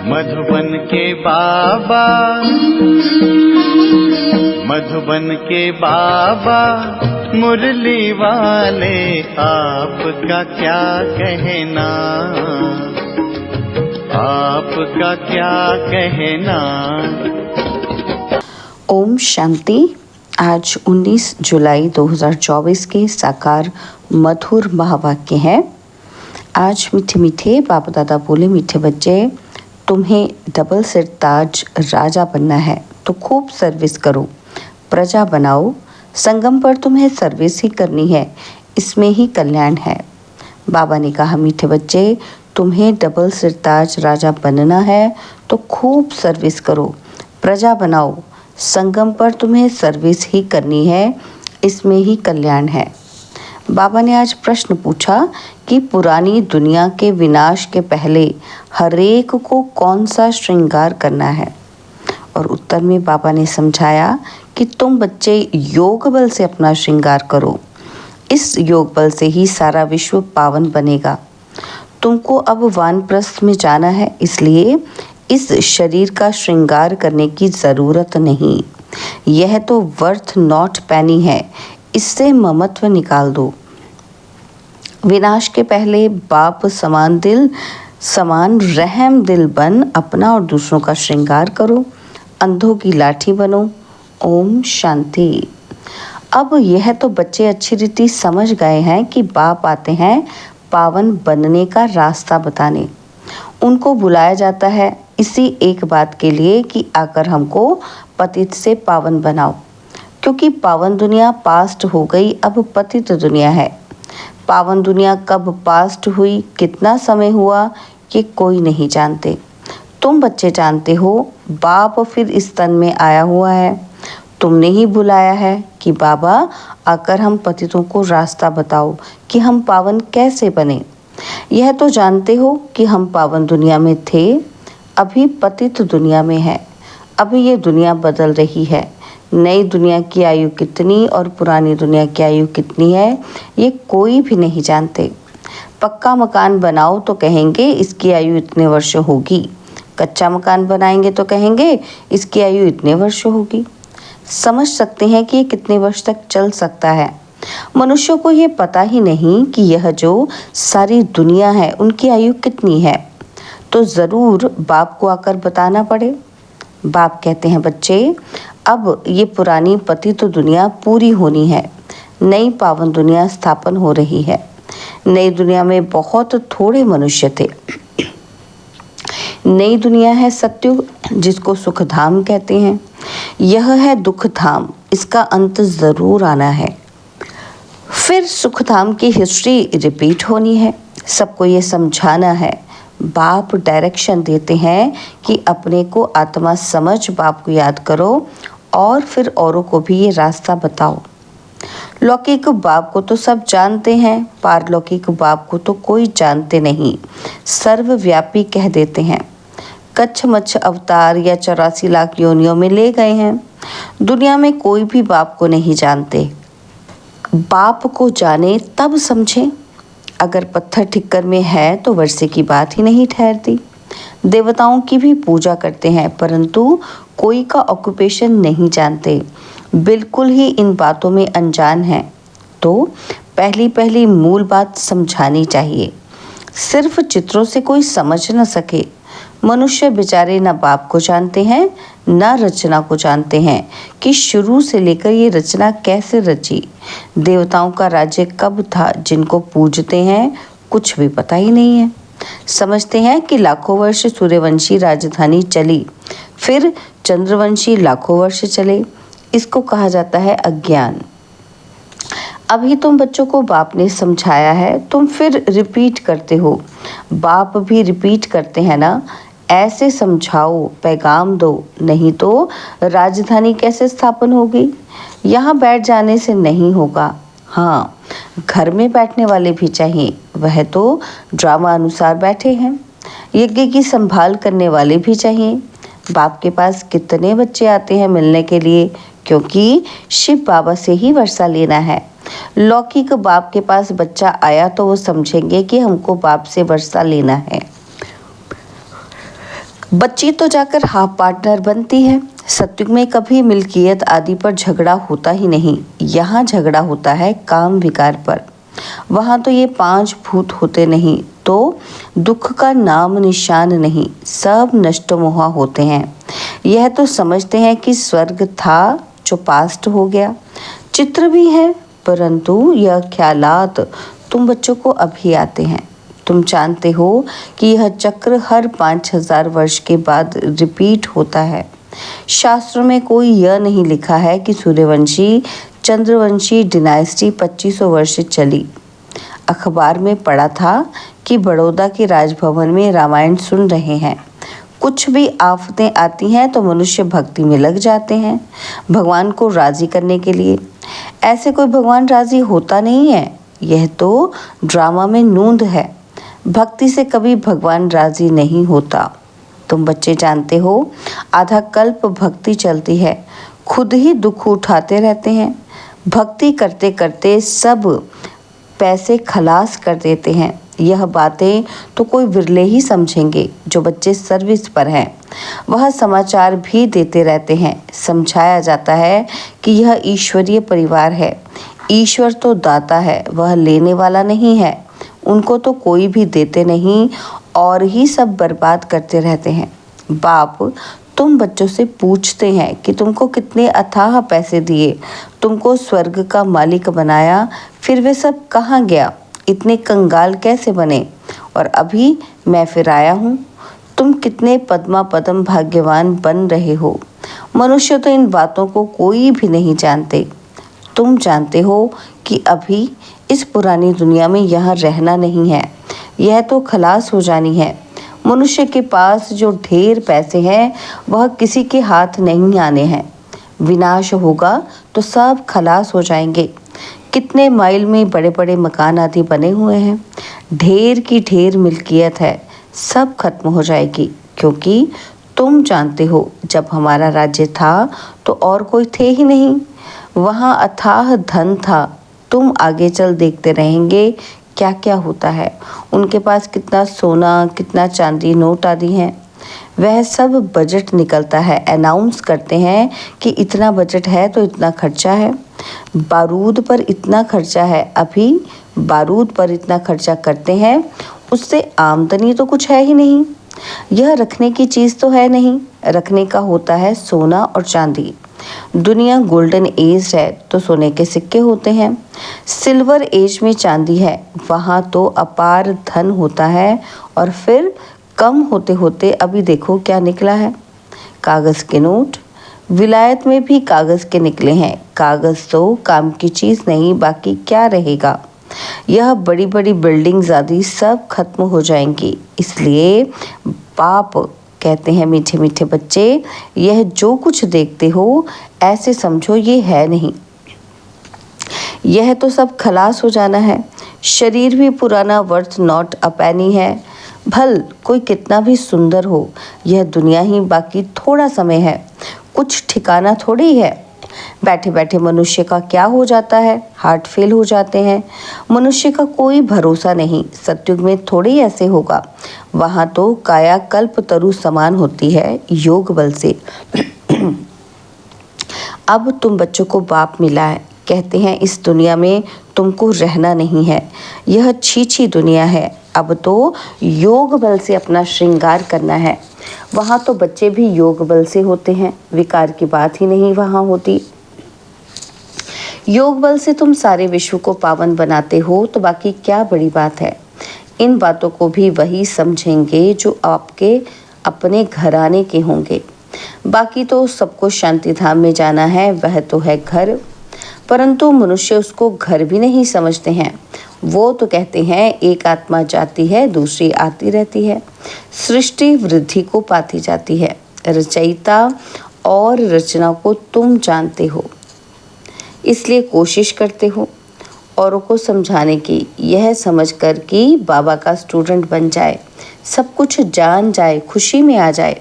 मधुबन के बाबा, मधुबन के बाबा मुरली वाले, आपका क्या कहना, आपका क्या कहना। ओम शांति। आज 19 जुलाई 2024 के साकार मधुर महावाक्य है। आज मीठे मीठे बाप दादा बोले, मीठे बच्चे, तुम्हें डबल सिर ताज राजा बनना है तो खूब सर्विस करो, प्रजा बनाओ। संगम पर तुम्हें सर्विस ही करनी है, इसमें ही कल्याण है। बाबा ने कहा, मीठे बच्चे, तुम्हें डबल सिर ताज राजा बनना है तो खूब सर्विस करो, प्रजा बनाओ। संगम पर तुम्हें सर्विस ही करनी है, इसमें ही कल्याण है। बाबा ने आज प्रश्न पूछा कि पुरानी दुनिया के विनाश के पहले हरेक को कौन सा श्रृंगार करना है, और उत्तर में बाबा ने समझाया कि तुम बच्चे योग बल से अपना श्रृंगार करो। इस योग बल से ही सारा विश्व पावन बनेगा। तुमको अब वानप्रस्थ में जाना है, इसलिए इस शरीर का श्रृंगार करने की ज़रूरत नहीं। यह तो वर्थ नॉट पैनी है, इससे ममत्व निकाल दो। विनाश के पहले बाप समान दिल, समान रहम दिल बन अपना और दूसरों का श्रृंगार करो। अंधों की लाठी बनो। ओम शांति। अब यह तो बच्चे अच्छी रीति समझ गए हैं कि बाप आते हैं पावन बनने का रास्ता बताने। उनको बुलाया जाता है इसी एक बात के लिए कि आकर हमको पतित से पावन बनाओ, क्योंकि पावन दुनिया पास्ट हो गई, अब पतित दुनिया है। पावन दुनिया कब पास्ट हुई, कितना समय हुआ, ये कोई नहीं जानते। तुम बच्चे जानते हो, बाप फिर इस तन में आया हुआ है। तुमने ही बुलाया है कि बाबा आकर हम पतितों को रास्ता बताओ कि हम पावन कैसे बने। यह तो जानते हो कि हम पावन दुनिया में थे, अभी पतित दुनिया में है। अभी ये दुनिया बदल रही है। नई दुनिया की आयु कितनी और पुरानी दुनिया की आयु कितनी है, ये कोई भी नहीं जानते। पक्का मकान बनाओ तो कहेंगे इसकी आयु इतने वर्ष होगी, कच्चा मकान बनाएंगे तो कहेंगे इसकी आयु इतने वर्ष होगी। समझ सकते हैं कि ये कितने वर्ष तक चल सकता है। मनुष्यों को ये पता ही नहीं कि यह जो सारी दुनिया है उनकी आयु कितनी है, तो ज़रूर बाप को आकर बताना पड़े। बाप कहते हैं, बच्चे, अब ये पुरानी पतित दुनिया पूरी होनी है, नई पावन दुनिया स्थापन हो रही है। नई दुनिया में बहुत थोड़े मनुष्य थे। नई दुनिया है सत्युग, जिसको सुखधाम कहते हैं। यह है दुखधाम, इसका अंत ज़रूर आना है। फिर सुखधाम की हिस्ट्री रिपीट होनी है। सबको ये समझाना है। बाप डायरेक्शन देते हैं कि अपने को आत्मा समझ बाप को याद करो और फिर औरों को भी ये रास्ता बताओ। लौकिक बाप को तो सब जानते हैं, पारलौकिक बाप को तो कोई जानते नहीं, सर्वव्यापी कह देते हैं। कच्छ मच्छ अवतार या 84 लाख योनियों में ले गए हैं। दुनिया में कोई भी बाप को नहीं जानते। बाप को जाने तब समझें। अगर पत्थर ठिक्कर में है तो वर्षे की बात ही नहीं ठहरती। देवताओं की भी पूजा करते हैं, परंतु कोई का ऑक्यूपेशन नहीं जानते, बिल्कुल ही इन बातों में अनजान हैं। तो पहली मूल बात समझानी चाहिए। सिर्फ चित्रों से कोई समझ न सके। मनुष्य बेचारे न बाप को जानते हैं न रचना को जानते हैं कि शुरू से लेकर ये रचना कैसे रची। देवताओं का राज्य कब था, जिनको पूजते हैं कुछ भी पता ही नहीं है। समझते हैं कि लाखों वर्ष सूर्यवंशी राजधानी चली, फिर चंद्रवंशी लाखों वर्ष चले। इसको कहा जाता है अज्ञान। अभी तुम बच्चों को बाप ने समझाया है, तुम फिर रिपीट करते हो। बाप भी रिपीट करते हैं ना, ऐसे समझाओ, पैगाम दो, नहीं तो राजधानी कैसे स्थापन होगी। यहाँ बैठ जाने से नहीं होगा। हाँ, घर में बैठने वाले भी चाहिए, वह तो ड्रामा अनुसार बैठे हैं। यज्ञ की संभाल करने वाले भी चाहिए। बाप के पास कितने बच्चे आते हैं मिलने के लिए, क्योंकि शिव बाबा से ही वर्षा लेना है। लौकिक बाप के पास बच्चा आया तो वो समझेंगे कि हमको बाप से वर्षा लेना है। बच्ची तो जाकर हाफ पार्टनर बनती है। सत्युग में कभी मिल्कियत आदि पर झगड़ा होता ही नहीं। यहाँ झगड़ा होता है काम विकार पर। वहाँ तो ये 5 भूत होते नहीं तो दुख का नाम निशान नहीं, सब नष्ट मोहा होते हैं। यह तो समझते हैं कि स्वर्ग था जो पास्ट हो गया। चित्र भी है, परंतु यह ख्यालात तुम बच्चों को अभी आते हैं। तुम जानते हो कि यह चक्र हर 5000 वर्ष के बाद रिपीट होता है। शास्त्रों में कोई यह नहीं लिखा है कि सूर्यवंशी चंद्रवंशी डिनाइस्टी 2500 वर्ष चली। अखबार में पढ़ा था कि बड़ौदा के राजभवन में रामायण सुन रहे हैं। कुछ भी आफतें आती हैं तो मनुष्य भक्ति में लग जाते हैं भगवान को राजी करने के लिए। ऐसे कोई भगवान राजी होता नहीं है। यह तो ड्रामा में नूंद है। भक्ति से कभी भगवान राजी नहीं होता। तुम बच्चे जानते हो, आधा कल्प भक्ति चलती है, खुद ही दुख उठाते रहते हैं। भक्ति करते करते सब पैसे खलास कर देते हैं। यह बातें तो कोई विरले ही समझेंगे जो बच्चे सर्विस पर हैं। वह समाचार भी देते रहते हैं। समझाया जाता है कि यह ईश्वरीय परिवार है। ईश्वर तो दाता है, वह लेने वाला नहीं है। उनको तो कोई भी देते नहीं और ही सब बर्बाद करते रहते हैं। बाप तुम बच्चों से पूछते हैं कि तुमको कितने अथाह पैसे दिए, तुमको स्वर्ग का मालिक बनाया, फिर वे सब कहाँ गया? इतने कंगाल कैसे बने? और अभी मैं फिर आया हूँ। तुम कितने पद्मा पद्म भाग्यवान बन रहे हो। मनुष्य तो इन बातों को कोई भी नहीं जानते। तुम जानते हो कि अभी इस पुरानी दुनिया में यहाँ रहना नहीं है, यह तो खलास हो जानी है। मनुष्य के पास जो ढेर पैसे हैं वह किसी के हाथ नहीं आने हैं। विनाश होगा तो सब खलास हो जाएंगे। कितने माइल में बड़े बड़े मकान आदि बने हुए हैं, ढेर की ढेर मिल्कियत है, सब खत्म हो जाएगी। क्योंकि तुम जानते हो जब हमारा राज्य था तो और कोई थे ही नहीं, वहाँ अथाह धन था। तुम आगे चल देखते रहेंगे क्या क्या होता है। उनके पास कितना सोना, कितना चांदी, नोट आदि हैं। वह सब बजट निकलता है, अनाउंस करते हैं कि इतना बजट है तो इतना खर्चा है। बारूद पर इतना खर्चा है, अभी बारूद पर इतना खर्चा करते हैं, उससे आमदनी तो कुछ है ही नहीं। यह रखने की चीज़ तो है नहीं, रखने का होता है सोना और चांदी। दुनिया गोल्डन एज है तो सोने के सिक्के होते हैं। सिल्वर एज में चांदी है, वहाँ तो अपार धन होता है। और फिर कम होते होते अभी देखो क्या निकला है, कागज़ के नोट। विलायत में भी कागज़ के निकले हैं। कागज़ तो काम की चीज़ नहीं, बाकी क्या रहेगा। यह बड़ी बड़ी बिल्डिंग्स आदि सब खत्म हो जाएंगी। इसलिए बाप कहते हैं, मीठे मीठे बच्चे, यह जो कुछ देखते हो ऐसे समझो ये है नहीं, यह तो सब खलास हो जाना है। शरीर भी पुराना, वर्थ नॉट अ पैनी है। भल कोई कितना भी सुंदर हो, यह दुनिया ही बाकी थोड़ा समय है, कुछ ठिकाना थोड़ी है। बैठे बैठे मनुष्य का क्या हो जाता है, हार्ट फेल हो जाते हैं। मनुष्य का कोई भरोसा नहीं। सत्युग में थोड़ी ऐसे होगा, वहाँ तो काया कल्प तरु समान होती है योग बल से। अब तुम बच्चों को बाप मिला है, कहते हैं इस दुनिया में तुमको रहना नहीं है, यह छी दुनिया है। अब तो योग बल से अपना श्रृंगार करना है। वहाँ तो बच्चे भी योग बल से होते हैं, विकार की बात ही नहीं वहाँ होती। योग बल से तुम सारे विश्व को पावन बनाते हो तो बाकी क्या बड़ी बात है। इन बातों को भी वही समझेंगे जो आपके अपने घराने के होंगे। बाकी तो सबको शांति धाम में जाना है, वह तो है घर, परंतु मनुष्य उसको घर भी नहीं समझते हैं। वो तो कहते हैं एक आत्मा जाती है, दूसरी आती रहती है, सृष्टि वृद्धि को पाती जाती है। रचयिता और रचना को तुम जानते हो, इसलिए कोशिश करते हो औरों को समझाने की, यह समझकर कि बाबा का स्टूडेंट बन जाए, सब कुछ जान जाए, खुशी में आ जाए।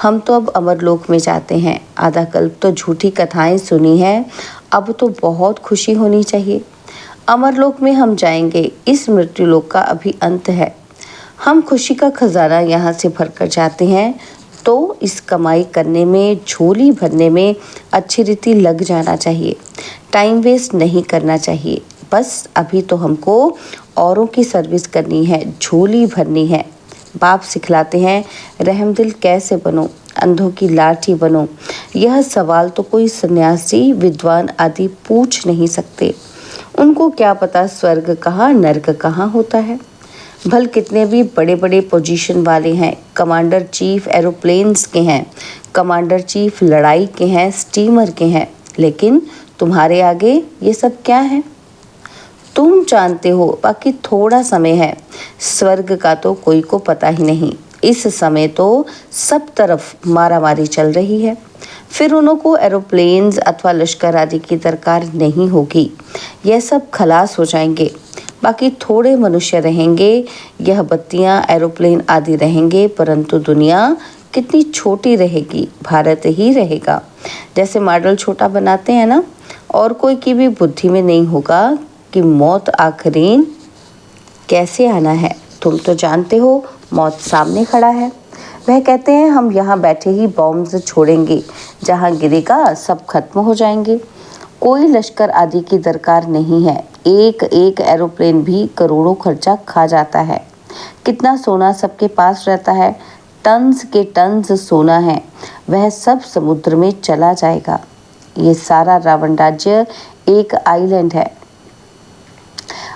हम तो अब अमरलोक में जाते हैं। आधा कल्प तो झूठी कथाएं सुनी है, अब तो बहुत खुशी होनी चाहिए। अमरलोक में हम जाएंगे, इस मृत्युलोक का अभी अंत है। हम खुशी का खजाना यहाँ से भर कर जाते हैं तो इस कमाई करने में, झोली भरने में अच्छी रीति लग जाना चाहिए। टाइम वेस्ट नहीं करना चाहिए। बस अभी तो हमको औरों की सर्विस करनी है, झोली भरनी है। बाप सिखलाते हैं, रहमदिल कैसे बनो, अंधों की लाठी बनो। यह सवाल तो कोई सन्यासी, विद्वान आदि पूछ नहीं सकते। उनको क्या पता स्वर्ग कहाँ, नर्क कहाँ होता है। भल कितने भी बड़े बड़े पोजीशन वाले हैं, कमांडर चीफ एरोप्लेन्स के हैं, कमांडर चीफ लड़ाई के हैं, स्टीमर के हैं, लेकिन तुम्हारे आगे ये सब क्या है? तुम जानते हो, बाकी थोड़ा समय है। स्वर्ग का तो कोई को पता ही नहीं। इस समय तो सब तरफ मारामारी चल रही है। फिर उनको एरोप्लेन्स अथवा लश्कर आदि की दरकार नहीं होगी। यह सब खलास हो जाएंगे। बाकी थोड़े मनुष्य रहेंगे, यह बत्तियां, एरोप्लेन आदि रहेंगे, परंतु दुनिया कितनी छोटी रहेगी, भारत ही रहेगा। जैसे मॉडल छोटा बनाते हैं ना, और कोई की भी बुद्धि में नहीं होगा कि मौत आखिरीन कैसे आना है। तुम तो जानते हो, मौत सामने खड़ा है। वह कहते हैं हम यहाँ बैठे ही बॉम्ब छोड़ेंगे, जहाँ गिरेगा सब खत्म हो जाएंगे। कोई लश्कर आदि की दरकार नहीं है। एक एक एरोप्लेन भी करोड़ों खर्चा खा जाता है। कितना सोना सबके पास रहता है, टन्स के टन्स सोना है, वह सब समुद्र में चला जाएगा। ये सारा रावण राज्य एक आइलैंड है।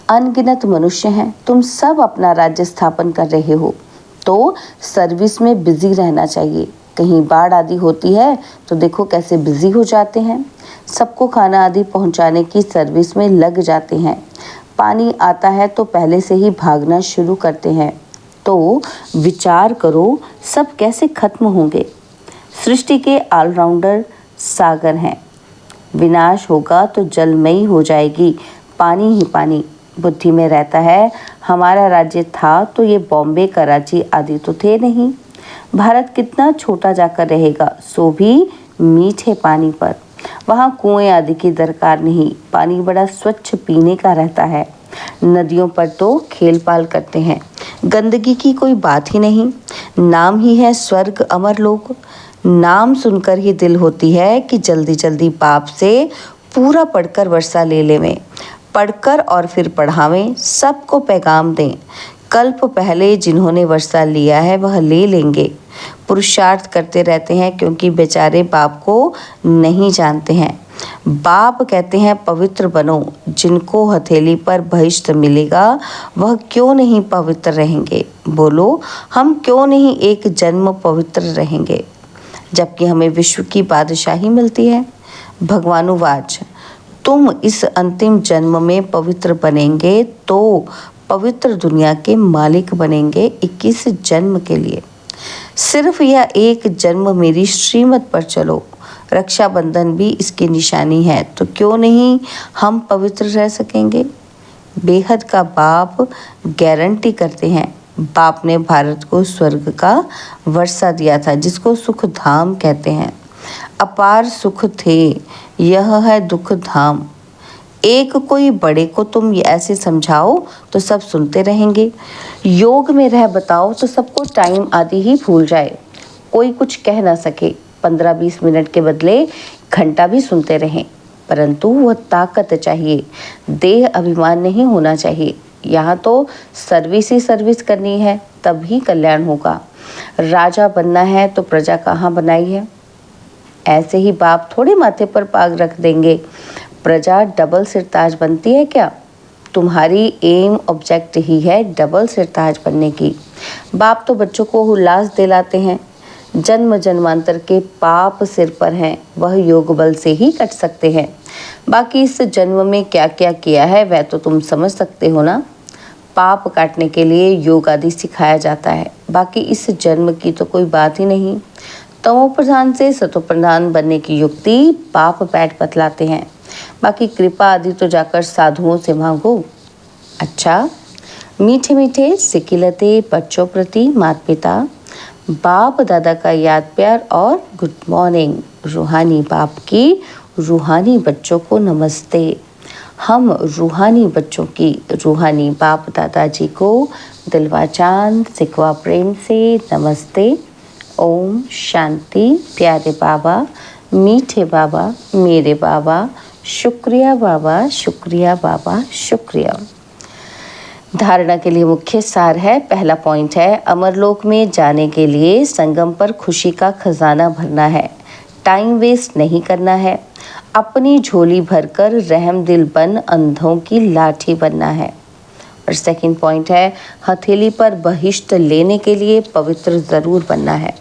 अनगिनत मनुष्य हैं, तुम सब अपना राज्य स्थापन कर रहे हो, तो सर्विस में बिजी रहना चाहिए। कहीं बाढ़ आदि होती है तो देखो कैसे बिजी हो जाते हैं। सबको खाना आदि पहुंचाने की सर्विस में लग जाते हैं। पानी आता है तो पहले से ही भागना शुरू करते हैं। तो विचार करो सब कैसे खत्म होंगे। सृष्टि के ऑलराउंडर सागर हैं। विनाश होगा तो जलमयी हो जाएगी, पानी ही पानी। बुद्धि में रहता है हमारा राज्य था तो ये बॉम्बे, कराची आदि तो थे नहीं। भारत कितना छोटा जाकर रहेगा, सो भी मीठे पानी पर। वहाँ कुएं आदि की दरकार नहीं, पानी बड़ा स्वच्छ पीने का रहता है। नदियों पर तो खेल पाल करते हैं, गंदगी की कोई बात ही नहीं। नाम ही है स्वर्ग अमर लोक। नाम सुनकर ही दिल होती है कि जल्दी जल्दी बाप से पूरा पढ़कर वर्षा ले लेवें, पढ़कर और फिर पढ़ावें, सबको पैगाम दें। कल्प पहले जिन्होंने वर्षा लिया है वह ले लेंगे। पुरुषार्थ करते रहते हैं क्योंकि बेचारे बाप को नहीं जानते हैं। बाप कहते हैं पवित्र बनो। जिनको हथेली पर बहिष्ट मिलेगा वह क्यों नहीं पवित्र रहेंगे? बोलो, हम क्यों नहीं एक जन्म पवित्र रहेंगे, जबकि हमें विश्व की बादशाही मिलती है। भगवानुवाच, तुम इस अंतिम जन्म में पवित्र बनेंगे तो पवित्र दुनिया के मालिक बनेंगे 21 जन्म के लिए। सिर्फ यह एक जन्म मेरी श्रीमत पर चलो। रक्षाबंधन भी इसकी निशानी है, तो क्यों नहीं हम पवित्र रह सकेंगे? बेहद का बाप गारंटी करते हैं। बाप ने भारत को स्वर्ग का वर्षा दिया था, जिसको सुख धाम कहते हैं। अपार सुख थे, यह है दुख धाम। एक कोई बड़े को तुम ऐसे समझाओ तो सब सुनते रहेंगे। योग में रह बताओ तो सबको टाइम आदि ही भूल जाए, कोई कुछ कह ना सके। 15-20 मिनट के बदले घंटा भी सुनते रहें, परंतु वह ताकत चाहिए, देह अभिमान नहीं होना चाहिए। यहाँ तो सर्विस ही सर्विस करनी है, तभी कल्याण होगा। राजा बनना है तो प्रजा कहाँ बनाई है? ऐसे ही बाप थोड़े माथे पर पाग रख देंगे। प्रजा डबल सिरताज बनती है क्या? तुम्हारी एम ऑब्जेक्ट ही है डबल सिरताज बनने की। बाप तो बच्चों को उल्लास दिलाते हैं। जन्म जन्मांतर के पाप सिर पर हैं, वह योग बल से ही कट सकते हैं। बाकी इस जन्म में क्या क्या किया है वह तो तुम समझ सकते हो ना। पाप काटने के लिए योग आदि सिखाया जाता है। बाकी इस जन्म की तो कोई बात ही नहीं। तमो प्रधान से सतो प्रधान बनने की युक्ति पाप पैट बतलाते हैं। बाकी कृपा आदि तो जाकर साधुओं से मांगो। अच्छा, मीठे मीठे सिकिलते बच्चों प्रति माता पिता, बाप दादा का याद प्यार और गुड मॉर्निंग। रूहानी बाप की रूहानी बच्चों को नमस्ते। हम रूहानी बच्चों की रूहानी बाप दादाजी को दिलवा चांद सिकवा प्रेम से नमस्ते। ओम शांति। प्यारे बाबा, मीठे बाबा, मेरे बाबा, शुक्रिया बाबा, शुक्रिया बाबा, शुक्रिया। धारणा के लिए मुख्य सार है। पहला पॉइंट है, अमरलोक में जाने के लिए संगम पर खुशी का खजाना भरना है, टाइम वेस्ट नहीं करना है, अपनी झोली भरकर रहम दिल बन अंधों की लाठी बनना है। और सेकंड पॉइंट है, हथेली पर बहिष्ट लेने के लिए पवित्र जरूर बनना है,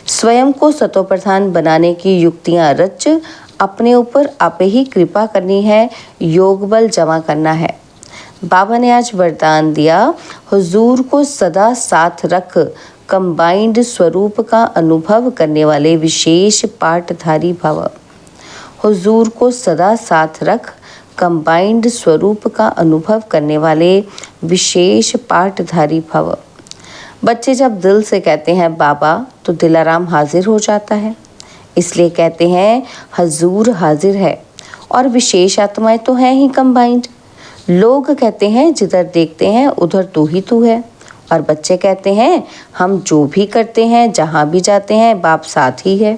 स्वयं को सतोप्रधान बनाने की युक्तियां रच अपने ऊपर आपे ही कृपा करनी है, योग बल जमा करना है। बाबा ने आज वरदान दिया, हुजूर को सदा साथ रख कंबाइंड स्वरूप का अनुभव करने वाले विशेष पाठधारी भव। हुजूर को सदा साथ रख कंबाइंड स्वरूप का अनुभव करने वाले विशेष पाठधारी भव। बच्चे जब दिल से कहते हैं बाबा तो दिलाराम हाजिर हो जाता है, इसलिए कहते हैं हुजूर हाजिर है। और विशेष आत्माएं तो हैं ही कंबाइंड। लोग कहते हैं जिधर देखते हैं उधर तू ही तू है, और बच्चे कहते हैं हम जो भी करते हैं जहाँ भी जाते हैं बाप साथ ही है।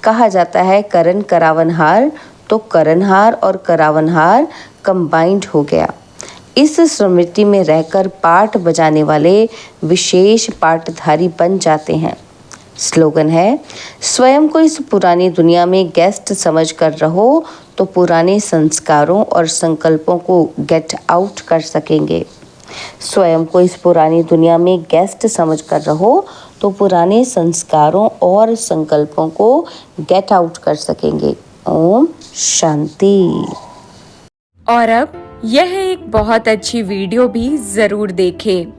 कहा जाता है करण करावनहार, तो करणहार और करावनहार कंबाइंड हो गया। इस स्मृति में रहकर पाठ बजाने वाले विशेष पाठधारी बन जाते हैं। स्लोगन है, स्वयं को इस पुरानी दुनिया में गेस्ट समझकर रहो तो पुराने संस्कारों और संकल्पों को गेट आउट कर सकेंगे। स्वयं को इस पुरानी दुनिया में गेस्ट समझकर रहो तो पुराने संस्कारों और संकल्पों को गेट आउट कर सकेंगे। ओम शांति। और अब यह एक बहुत अच्छी वीडियो भी जरूर देखें।